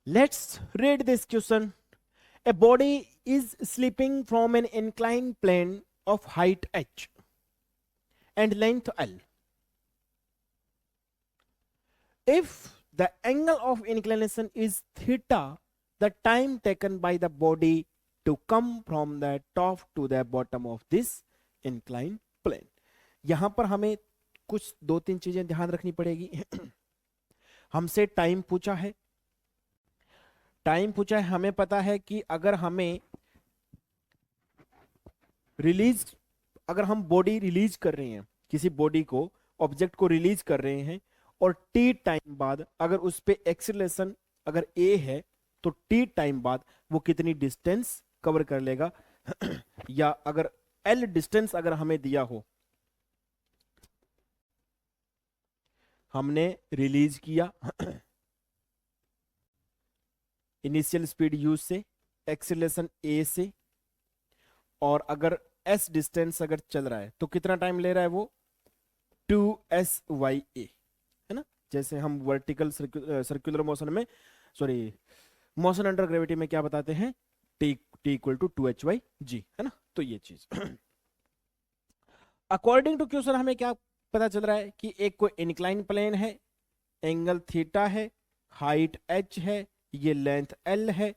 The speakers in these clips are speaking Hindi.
Let's read this question. A body is slipping from an inclined plane of height h and length L. If the angle of inclination is theta, the time taken by the body to come from the top to the bottom of this inclined plane. यहां पर हमें कुछ दो तीन चीजें ध्यान रखनी पड़ेगी. हमसे टाइम पूछा है. हमें पता है कि अगर हम बॉडी रिलीज कर रहे हैं, किसी बॉडी को, ऑब्जेक्ट को रिलीज कर रहे हैं, और टी टाइम बाद अगर उस पे एक्सीलरेशन अगर ए है, तो टी टाइम बाद वो कितनी डिस्टेंस कवर कर लेगा. या अगर एल डिस्टेंस अगर हमें दिया हो, हमने रिलीज किया इनिशियल स्पीड यू से, एक्सीलरेशन ए से, और अगर एस डिस्टेंस अगर चल रहा है तो कितना टाइम ले रहा है वो 2SYA, है ना. जैसे हम वर्टिकल सर्कुलर मोशन में, सॉरी, मोशन अंडर ग्रेविटी में क्या बताते हैं, टी इक्वल टू 2HYG, है ना. तो ये चीज अकॉर्डिंग टू क्वेश्चन हमें क्या पता चल रहा है कि एक कोई इंक्लाइन प्लेन है, एंगल थीटा है, हाइट h है, ये लेंथ l है,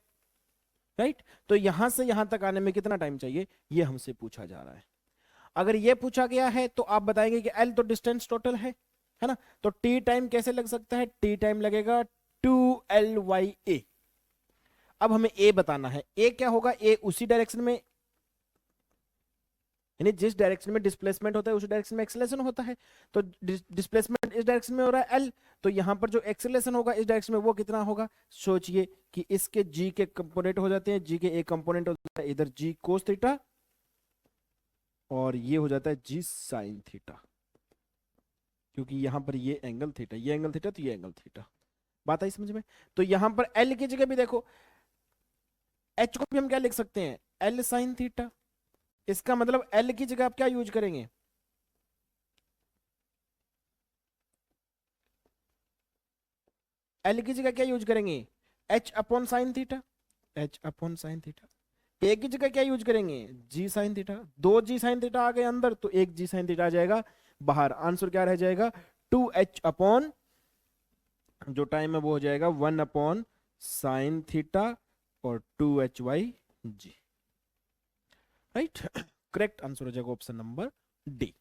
राइट. तो यहां से यहां तक आने में कितना टाइम चाहिए, ये हमसे पूछा जा रहा है. अगर ये पूछा गया है तो आप बताएंगे कि l तो डिस्टेंस टोटल है ना. तो t टाइम कैसे लग सकता है, t टाइम लगेगा 2LYA. अब हमें a बताना है. a क्या होगा, a उसी डायरेक्शन में, यानी जिस डायरेक्शन में डिस्प्लेसमेंट होता है उसी डायरेक्शन में एक्सेलरेशन होता है. तो डिस्प्लेसमेंट इस डायरेक्शन में हो रहा है l, तो यहां पर जो एक्सेलरेशन होगा इस डायरेक्शन में वो कितना होगा. सोचिए कि इसके g के कंपोनेंट हो जाते हैं, g के एक कंपोनेंट हो जाता है इधर g कोस थीटा, और ये हो जाता है g साइन थीटा, क्योंकि यहां पर ये एंगल थीटा, ये एंगल थीटा, तो ये एंगल थीटा. बात आई समझ में. तो यहां पर l की जगह भी देखो, h को भी हम क्या लिख सकते हैं, l साइन थीटा. इसका मतलब L की जगह आप क्या यूज करेंगे, L की जगह क्या यूज करेंगे, H upon sine theta, H upon sine theta. A की जगह क्या यूज करेंगे, G sine theta. 2G sine theta आ गए अंदर, तो 1G साइन थीटा आ जाएगा बाहर. आंसर क्या रह जाएगा, 2H अपॉन, जो टाइम है वो हो जाएगा 1 अपॉन साइन थीटा और 2HYG, राइट. करेक्ट आंसर हो जाएगा ऑप्शन नंबर डी.